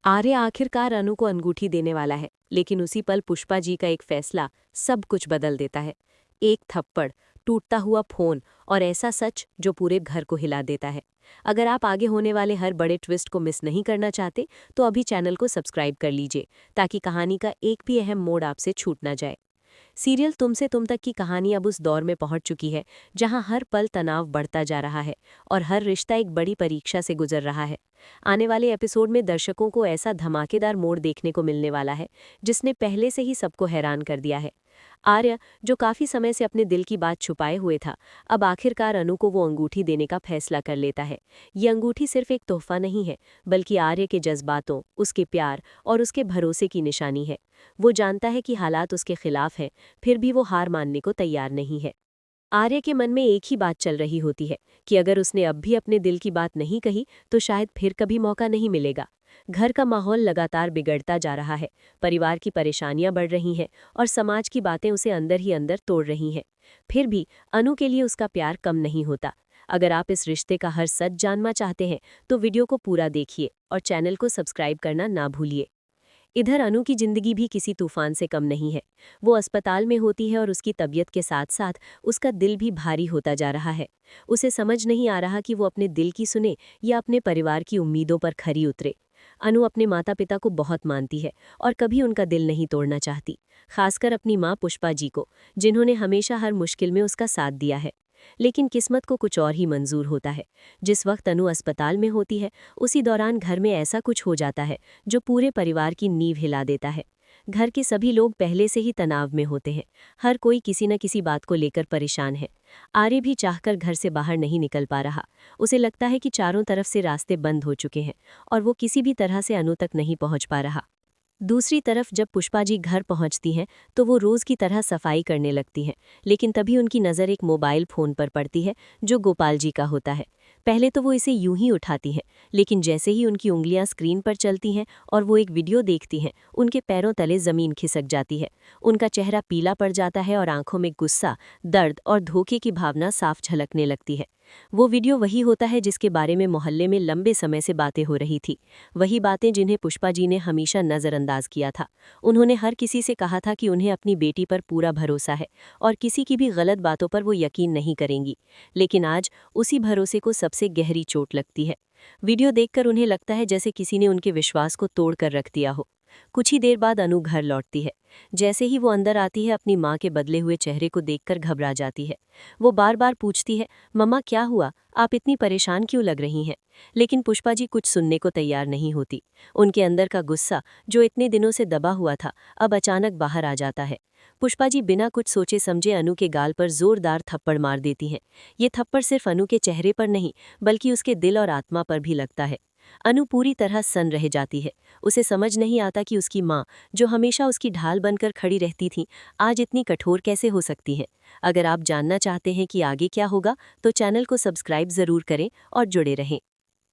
आर्य आखिरकार अनु को अंगूठी देने वाला है, लेकिन उसी पल पुष्पा जी का एक फैसला सब कुछ बदल देता है। एक थप्पड़, टूटता हुआ फोन और ऐसा सच जो पूरे घर को हिला देता है। अगर आप आगे होने वाले हर बड़े ट्विस्ट को मिस नहीं करना चाहते, तो अभी चैनल को सब्सक्राइब कर लीजिए, ताकि कहानी का एक भी अहम मोड़ आपसे छूट ना जाए। सीरियल तुमसे तुम तक की कहानी अब उस दौर में पहुंच चुकी है जहां हर पल तनाव बढ़ता जा रहा है और हर रिश्ता एक बड़ी परीक्षा से गुजर रहा है। आने वाले एपिसोड में दर्शकों को ऐसा धमाकेदार मोड़ देखने को मिलने वाला है जिसने पहले से ही सबको हैरान कर दिया है। आर्य, जो काफी समय से अपने दिल की बात छुपाए हुए था, अब आखिरकार अनु को वो अंगूठी देने का फैसला कर लेता है। ये अंगूठी सिर्फ एक तोहफा नहीं है, बल्कि आर्य के जज्बातों, उसके प्यार और उसके भरोसे की निशानी है। वो जानता है कि हालात उसके खिलाफ हैं, फिर भी वो हार मानने को तैयार नहीं है। आर्य के मन में एक ही बात चल रही होती है कि अगर उसने अब भी अपने दिल की बात नहीं कही तो शायद फिर कभी मौका नहीं मिलेगा। घर का माहौल लगातार बिगड़ता जा रहा है, परिवार की परेशानियां बढ़ रही हैं और समाज की बातें उसे अंदर ही अंदर तोड़ रही हैं। फिर भी अनु के लिए उसका प्यार कम नहीं होता। अगर आप इस रिश्ते का हर सच जानना चाहते हैं तो वीडियो को पूरा देखिए और चैनल को सब्सक्राइब करना ना भूलिए। इधर अनु की जिंदगी भी किसी तूफान से कम नहीं है। वो अस्पताल में होती है और उसकी तबीयत के साथ साथ उसका दिल भी भारी होता जा रहा है। उसे समझ नहीं आ रहा कि वो अपने दिल की सुने या अपने परिवार की उम्मीदों पर खरी उतरे। अनु अपने माता पिता को बहुत मानती है और कभी उनका दिल नहीं तोड़ना चाहती, खासकर अपनी माँ पुष्पा जी को, जिन्होंने हमेशा हर मुश्किल में उसका साथ दिया है। लेकिन किस्मत को कुछ और ही मंजूर होता है। जिस वक्त अनु अस्पताल में होती है, उसी दौरान घर में ऐसा कुछ हो जाता है जो पूरे परिवार की नींव हिला देता है। घर के सभी लोग पहले से ही तनाव में होते हैं। हर कोई किसी न किसी बात को लेकर परेशान है। आर्य भी चाहकर घर से बाहर नहीं निकल पा रहा। उसे लगता है कि चारों तरफ से रास्ते बंद हो चुके हैं और वो किसी भी तरह से अनु तक नहीं पहुंच पा रहा। दूसरी तरफ जब पुष्पा जी घर पहुंचती हैं तो वो रोज की तरह सफाई करने लगती हैं, लेकिन तभी उनकी नज़र एक मोबाइल फ़ोन पर पड़ती है जो गोपाल जी का होता है। पहले तो वो इसे यूं ही उठाती हैं, लेकिन जैसे ही उनकी उंगलियां स्क्रीन पर चलती हैं और वो एक वीडियो देखती हैं, उनके पैरों तले ज़मीन खिसक जाती है। उनका चेहरा पीला पड़ जाता है और आंखों में गुस्सा, दर्द और धोखे की भावना साफ झलकने लगती है। वो वीडियो वही होता है जिसके बारे में मोहल्ले में लंबे समय से बातें हो रही थी। वही बातें जिन्हें पुष्पा जी ने हमेशा नज़रअंदाज किया था। उन्होंने हर किसी से कहा था कि उन्हें अपनी बेटी पर पूरा भरोसा है और किसी की भी गलत बातों पर वो यकीन नहीं करेंगी। लेकिन आज उसी भरोसे को सबसे गहरी चोट लगती है। वीडियो देखकर उन्हें लगता है जैसे किसी ने उनके विश्वास को तोड़ कर रख दिया हो। कुछ ही देर बाद अनु घर लौटती है। जैसे ही वो अंदर आती है, अपनी माँ के बदले हुए चेहरे को देखकर घबरा जाती है। वो बार बार पूछती है, मम्मा क्या हुआ, आप इतनी परेशान क्यों लग रही हैं? लेकिन पुष्पा जी कुछ सुनने को तैयार नहीं होती। उनके अंदर का गुस्सा जो इतने दिनों से दबा हुआ था, अब अचानक बाहर आ जाता है। पुष्पा जी बिना कुछ सोचे समझे अनु के गाल पर जोरदार थप्पड़ मार देती हैं। ये थप्पड़ सिर्फ अनु के चेहरे पर नहीं, बल्कि उसके दिल और आत्मा पर भी लगता है। अनु पूरी तरह सन्न रह जाती है। उसे समझ नहीं आता कि उसकी माँ, जो हमेशा उसकी ढाल बनकर खड़ी रहती थी, आज इतनी कठोर कैसे हो सकती हैं। अगर आप जानना चाहते हैं कि आगे क्या होगा, तो चैनल को सब्सक्राइब जरूर करें और जुड़े रहें।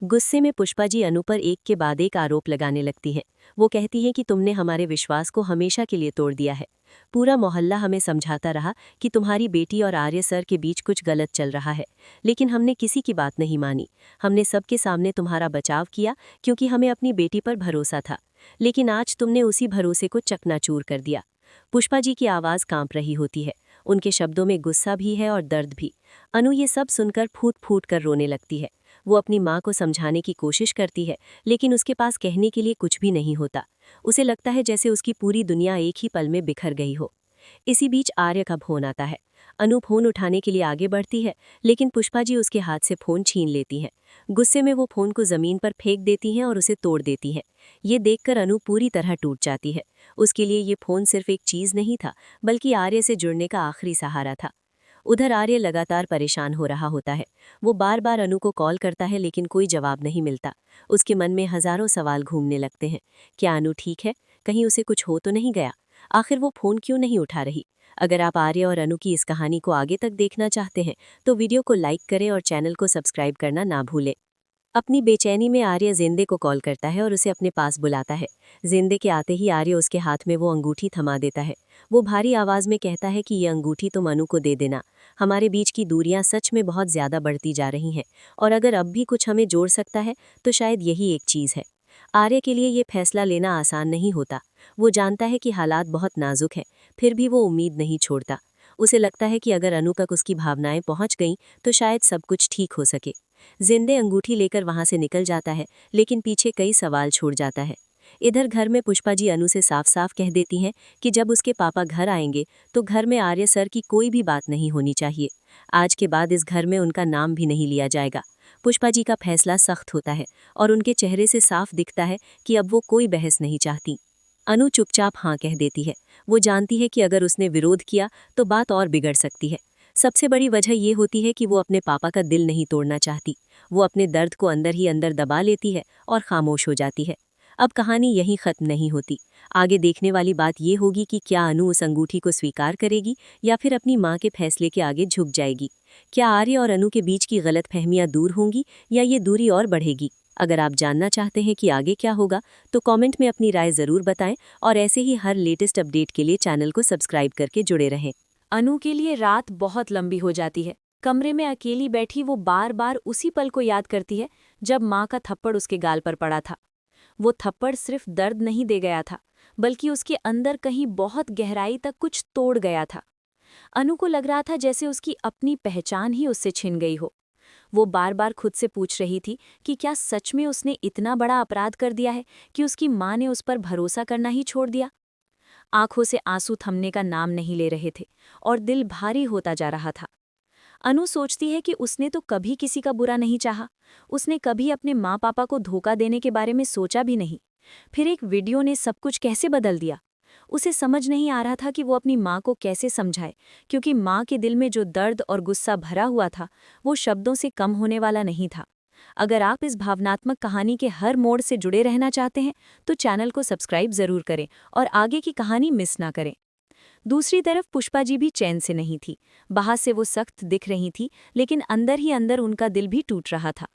गुस्से में पुष्पा जी अनु पर एक के बाद एक आरोप लगाने लगती हैं। वो कहती हैं कि तुमने हमारे विश्वास को हमेशा के लिए तोड़ दिया है। पूरा मोहल्ला हमें समझाता रहा कि तुम्हारी बेटी और आर्य सर के बीच कुछ गलत चल रहा है, लेकिन हमने किसी की बात नहीं मानी। हमने सबके सामने तुम्हारा बचाव किया क्योंकि हमें अपनी बेटी पर भरोसा था, लेकिन आज तुमने उसी भरोसे को चकनाचूर कर दिया। पुष्पा जी की आवाज़ कांप रही होती है। उनके शब्दों में गुस्सा भी है और दर्द भी। अनु ये सब सुनकर फूट फूट कर रोने लगती है। वो अपनी माँ को समझाने की कोशिश करती है, लेकिन उसके पास कहने के लिए कुछ भी नहीं होता। उसे लगता है जैसे उसकी पूरी दुनिया एक ही पल में बिखर गई हो। इसी बीच आर्य का फोन आता है। अनु फोन उठाने के लिए आगे बढ़ती है, लेकिन पुष्पा जी उसके हाथ से फोन छीन लेती हैं। गुस्से में वो फोन को जमीन पर फेंक देती हैं और उसे तोड़ देती हैं। ये देखकर अनु पूरी तरह टूट जाती है। उसके लिए ये फोन सिर्फ एक चीज नहीं था, बल्कि आर्य से जुड़ने का आखिरी सहारा था। उधर आर्य लगातार परेशान हो रहा होता है। वो बार बार अनु को कॉल करता है, लेकिन कोई जवाब नहीं मिलता। उसके मन में हजारों सवाल घूमने लगते हैं। क्या अनु ठीक है? कहीं उसे कुछ हो तो नहीं गया? आखिर वो फोन क्यों नहीं उठा रही? अगर आप आर्य और अनु की इस कहानी को आगे तक देखना चाहते हैं, तो वीडियो को लाइक करें और चैनल को सब्सक्राइब करना ना भूलें। अपनी बेचैनी में आर्य जिंदे को कॉल करता है और उसे अपने पास बुलाता है। जिंदे के आते ही आर्य उसके हाथ में वो अंगूठी थमा देता है। वो भारी आवाज में कहता है कि ये अंगूठी तुम अनु को दे देना। हमारे बीच की दूरियां सच में बहुत ज्यादा बढ़ती जा रही हैं, और अगर अब भी कुछ हमें जोड़ सकता है तो शायद यही एक चीज है। आर्य के लिए ये फैसला लेना आसान नहीं होता। वो जानता है कि हालात बहुत नाजुक हैं, फिर भी वो उम्मीद नहीं छोड़ता। उसे लगता है कि अगर अनु तक उसकी भावनाएं पहुंच गईं तो शायद सब कुछ ठीक हो सके। जिंदे अंगूठी लेकर वहां से निकल जाता है, लेकिन पीछे कई सवाल छोड़ जाता है। इधर घर में पुष्पा जी अनु से साफ साफ कह देती हैं कि जब उसके पापा घर आएंगे तो घर में आर्य सर की कोई भी बात नहीं होनी चाहिए। आज के बाद इस घर में उनका नाम भी नहीं लिया जाएगा। पुष्पा जी का फैसला सख्त होता है और उनके चेहरे से साफ दिखता है कि अब वो कोई बहस नहीं चाहती। अनु चुपचाप हाँ कह देती है। वो जानती है कि अगर उसने विरोध किया तो बात और बिगड़ सकती है। सबसे बड़ी वजह ये होती है कि वो अपने पापा का दिल नहीं तोड़ना चाहती। वो अपने दर्द को अंदर ही अंदर दबा लेती है और खामोश हो जाती है। अब कहानी यहीं खत्म नहीं होती। आगे देखने वाली बात ये होगी कि क्या अनु उस अंगूठी को स्वीकार करेगी या फिर अपनी माँ के फैसले के आगे झुक जाएगी। क्या आर्य और अनु के बीच की गलतफहमियां दूर होंगी या ये दूरी और बढ़ेगी? अगर आप जानना चाहते हैं कि आगे क्या होगा तो कमेंट में अपनी राय ज़रूर बताएं और ऐसे ही हर लेटेस्ट अपडेट के लिए चैनल को सब्सक्राइब करके जुड़े रहें। अनु के लिए रात बहुत लंबी हो जाती है। कमरे में अकेली बैठी वो बार बार उसी पल को याद करती है जब माँ का थप्पड़ उसके गाल पर पड़ा था। वो थप्पड़ सिर्फ दर्द नहीं दे गया था, बल्कि उसके अंदर कहीं बहुत गहराई तक कुछ तोड़ गया था। अनु को लग रहा था जैसे उसकी अपनी पहचान ही उससे छिन गई हो। वो बार बार खुद से पूछ रही थी कि क्या सच में उसने इतना बड़ा अपराध कर दिया है कि उसकी माँ ने उस पर भरोसा करना ही छोड़ दिया। आंखों से आंसू थमने का नाम नहीं ले रहे थे और दिल भारी होता जा रहा था। अनु सोचती है कि उसने तो कभी किसी का बुरा नहीं चाहा। उसने कभी अपने माँ पापा को धोखा देने के बारे में सोचा भी नहीं। फिर एक वीडियो ने सब कुछ कैसे बदल दिया। उसे समझ नहीं आ रहा था कि वो अपनी माँ को कैसे समझाए, क्योंकि माँ के दिल में जो दर्द और गुस्सा भरा हुआ था वो शब्दों से कम होने वाला नहीं था। अगर आप इस भावनात्मक कहानी के हर मोड़ से जुड़े रहना चाहते हैं तो चैनल को सब्सक्राइब ज़रूर करें और आगे की कहानी मिस ना करें। दूसरी तरफ पुष्पा जी भी चैन से नहीं थी। बाहर से वो सख्त दिख रही थी, लेकिन अंदर ही अंदर उनका दिल भी टूट रहा था।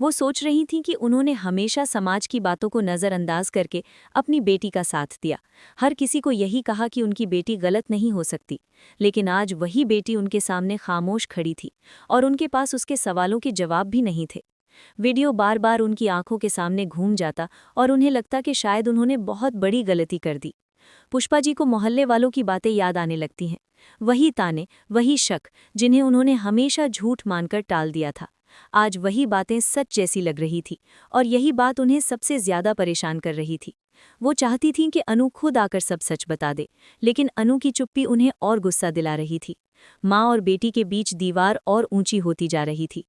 वो सोच रही थी कि उन्होंने हमेशा समाज की बातों को नज़रअंदाज करके अपनी बेटी का साथ दिया। हर किसी को यही कहा कि उनकी बेटी गलत नहीं हो सकती, लेकिन आज वही बेटी उनके सामने खामोश खड़ी थी और उनके पास उसके सवालों के जवाब भी नहीं थे। वीडियो बार बार उनकी आंखों के सामने घूम जाता और उन्हें लगता कि शायद उन्होंने बहुत बड़ी गलती कर दी। पुष्पा जी को मोहल्ले वालों की बातें याद आने लगती हैं। वही ताने, वही शक जिन्हें उन्होंने हमेशा झूठ मानकर टाल दिया था। आज वही बातें सच जैसी लग रही थी और यही बात उन्हें सबसे ज्यादा परेशान कर रही थी। वो चाहती थीं कि अनु खुद आकर सब सच बता दे, लेकिन अनु की चुप्पी उन्हें और गुस्सा दिला रही थी। माँ और बेटी के बीच दीवार और ऊंची होती जा रही थी।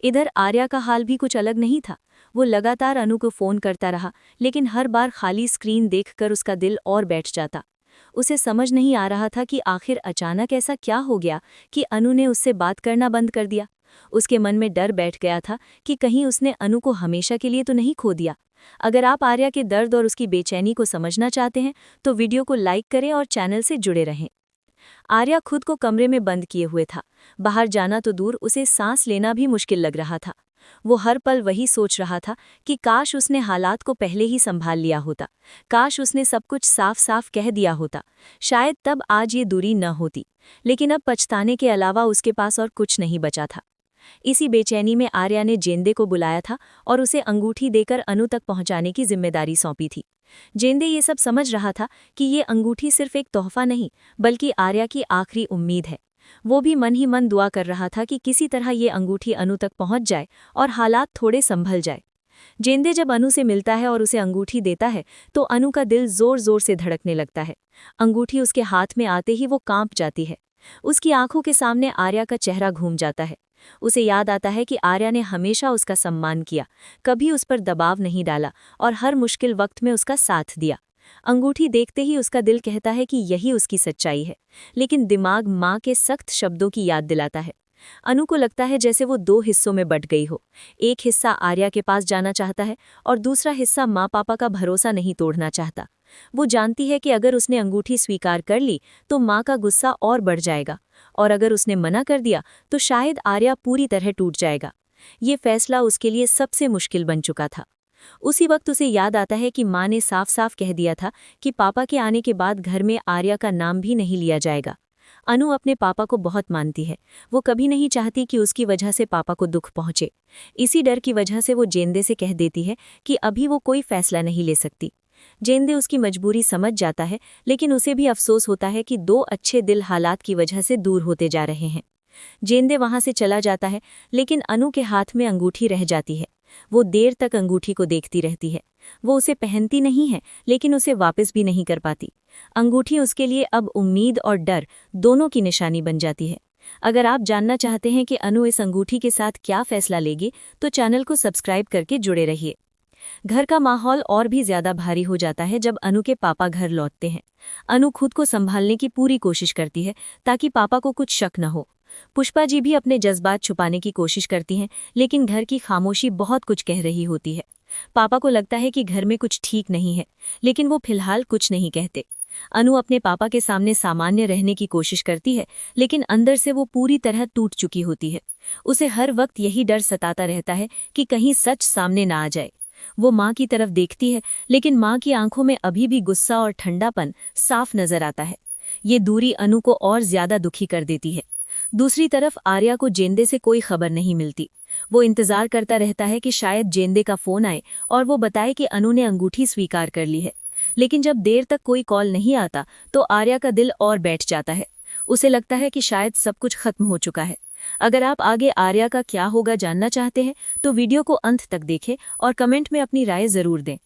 इधर आर्या का हाल भी कुछ अलग नहीं था। वो लगातार अनु को फोन करता रहा, लेकिन हर बार खाली स्क्रीन देखकर उसका दिल और बैठ जाता। उसे समझ नहीं आ रहा था कि आखिर अचानक ऐसा क्या हो गया कि अनु ने उससे बात करना बंद कर दिया। उसके मन में डर बैठ गया था कि कहीं उसने अनु को हमेशा के लिए तो नहीं खो दिया। अगर आप आर्या के दर्द और उसकी बेचैनी को समझना चाहते हैं तो वीडियो को लाइक करें और चैनल से जुड़े रहें। आर्या खुद को कमरे में बंद किए हुए था। बाहर जाना तो दूर, उसे सांस लेना भी मुश्किल लग रहा था। वो हर पल वही सोच रहा था कि काश उसने हालात को पहले ही संभाल लिया होता, काश उसने सब कुछ साफ साफ कह दिया होता। शायद तब आज ये दूरी न होती। लेकिन अब पछताने के अलावा उसके पास और कुछ नहीं बचा था। इसी बेचैनी में आर्या ने जेंदे को बुलाया था और उसे अंगूठी देकर अनु तक पहुंचाने की जिम्मेदारी सौंपी थी। जेंदे ये सब समझ रहा था कि ये अंगूठी सिर्फ एक तोहफा नहीं, बल्कि आर्या की आखिरी उम्मीद है। वो भी मन ही मन दुआ कर रहा था कि किसी तरह ये अंगूठी अनु तक पहुंच जाए और हालात थोड़े संभल जाए। जेंदे जब अनु से मिलता है और उसे अंगूठी देता है तो अनु का दिल जोर जोर से धड़कने लगता है। अंगूठी उसके हाथ में आते ही वो कांप जाती है। उसकी आंखों के सामने आर्या का चेहरा घूम जाता है। उसे याद आता है कि आर्या ने हमेशा उसका सम्मान किया, कभी उस पर दबाव नहीं डाला और हर मुश्किल वक्त में उसका साथ दिया। अंगूठी देखते ही उसका दिल कहता है कि यही उसकी सच्चाई है, लेकिन दिमाग माँ के सख्त शब्दों की याद दिलाता है। अनु को लगता है जैसे वो दो हिस्सों में बंट गई हो। एक हिस्सा आर्या के पास जाना चाहता है और दूसरा हिस्सा माँ पापा का भरोसा नहीं तोड़ना चाहता। वो जानती है कि अगर उसने अंगूठी स्वीकार कर ली तो माँ का गुस्सा और बढ़ जाएगा, और अगर उसने मना कर दिया तो शायद आर्या पूरी तरह टूट जाएगा। ये फैसला उसके लिए सबसे मुश्किल बन चुका था। उसी वक्त उसे याद आता है कि माँ ने साफ साफ कह दिया था कि पापा के आने के बाद घर में आर्या का नाम भी नहीं लिया जाएगा। अनु अपने पापा को बहुत मानती है। वो कभी नहीं चाहती कि उसकी वजह से पापा को दुख पहुंचे। इसी डर की वजह से वो जेंदे से कह देती है कि अभी वो कोई फैसला नहीं ले सकती। जेंदे उसकी मजबूरी समझ जाता है, लेकिन उसे भी अफसोस होता है कि 2 अच्छे दिल हालात की वजह से दूर होते जा रहे हैं। जेंदे वहां से चला जाता है, लेकिन अनु के हाथ में अंगूठी रह जाती है। वो देर तक अंगूठी को देखती रहती है। वो उसे पहनती नहीं है, लेकिन उसे वापस भी नहीं कर पाती। अंगूठी उसके लिए अब उम्मीद और डर दोनों की निशानी बन जाती है। अगर आप जानना चाहते हैं कि अनु इस अंगूठी के साथ क्या फैसला लेगी, तो चैनल को सब्सक्राइब करके जुड़े रहिए। घर का माहौल और भी ज्यादा भारी हो जाता है जब अनु के पापा घर लौटते हैं। अनु खुद को संभालने की पूरी कोशिश करती है ताकि पापा को कुछ शक न हो। पुष्पा जी भी अपने जज्बात छुपाने की कोशिश करती हैं, लेकिन घर की खामोशी बहुत कुछ कह रही होती है। पापा को लगता है कि घर में कुछ ठीक नहीं है, लेकिन वो फिलहाल कुछ नहीं कहते। अनु अपने पापा के सामने सामान्य रहने की कोशिश करती है, लेकिन अंदर से वो पूरी तरह टूट चुकी होती है। उसे हर वक्त यही डर सताता रहता है कि कहीं सच सामने ना आ जाए। वो माँ की तरफ देखती है, लेकिन माँ की आंखों में अभी भी गुस्सा और ठंडापन साफ नजर आता है। ये दूरी अनु को और ज्यादा दुखी कर देती है। दूसरी तरफ आर्या को जेंदे से कोई खबर नहीं मिलती। वो इंतजार करता रहता है कि शायद जेंदे का फोन आए और वो बताए कि अनु ने अंगूठी स्वीकार कर ली है। लेकिन जब देर तक कोई कॉल नहीं आता, तो आर्या का दिल और बैठ जाता है। उसे लगता है कि शायद सब कुछ खत्म हो चुका है। अगर आप आगे आर्या का क्या होगा जानना चाहते हैं, तो वीडियो को अंत तक देखें और कमेंट में अपनी राय जरूर दें।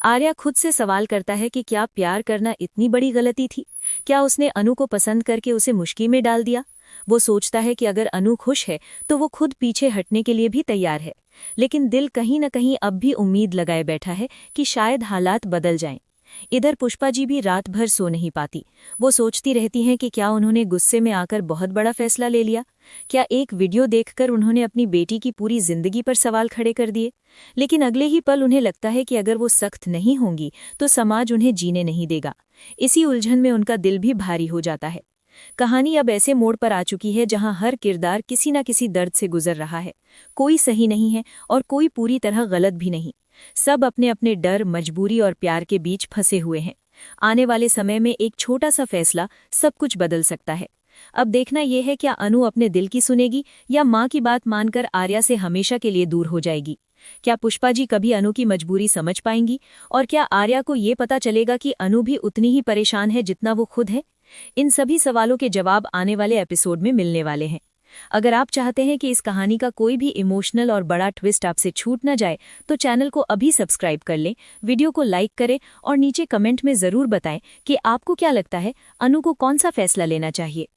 आर्या खुद से सवाल करता है कि क्या प्यार करना इतनी बड़ी गलती थी? क्या उसने अनु को पसंद करके उसे मुश्किल में डाल दिया? वो सोचता है कि अगर अनु खुश है तो वो खुद पीछे हटने के लिए भी तैयार है, लेकिन दिल कहीं न कहीं अब भी उम्मीद लगाए बैठा है कि शायद हालात बदल जाएं। इधर पुष्पा जी भी रात भर सो नहीं पाती। वो सोचती रहती हैं कि क्या उन्होंने गुस्से में आकर बहुत बड़ा फैसला ले लिया? क्या एक वीडियो देखकर उन्होंने अपनी बेटी की पूरी जिंदगी पर सवाल खड़े कर दिए? लेकिन अगले ही पल उन्हें लगता है कि अगर वो सख्त नहीं होंगी तो समाज उन्हें जीने नहीं देगा। इसी उलझन में उनका दिल भी भारी हो जाता है। कहानी अब ऐसे मोड़ पर आ चुकी है जहां हर किरदार किसी न किसी दर्द से गुजर रहा है। कोई सही नहीं है और कोई पूरी तरह गलत भी नहीं। सब अपने अपने डर, मजबूरी और प्यार के बीच फंसे हुए हैं। आने वाले समय में एक छोटा सा फैसला सब कुछ बदल सकता है। अब देखना यह है क्या अनु अपने दिल की सुनेगी या माँ की बात मानकर आर्या से हमेशा के लिए दूर हो जाएगी। क्या पुष्पा जी कभी अनु की मजबूरी समझ पाएंगी और क्या आर्या को ये पता चलेगा कि अनु भी उतनी ही परेशान है जितना वो खुद है? इन सभी सवालों के जवाब आने वाले एपिसोड में मिलने वाले हैं। अगर आप चाहते हैं कि इस कहानी का कोई भी इमोशनल और बड़ा ट्विस्ट आपसे छूट न जाए, तो चैनल को अभी सब्सक्राइब कर लें, वीडियो को लाइक करें और नीचे कमेंट में ज़रूर बताएं कि आपको क्या लगता है, अनु को कौन सा फैसला लेना चाहिए।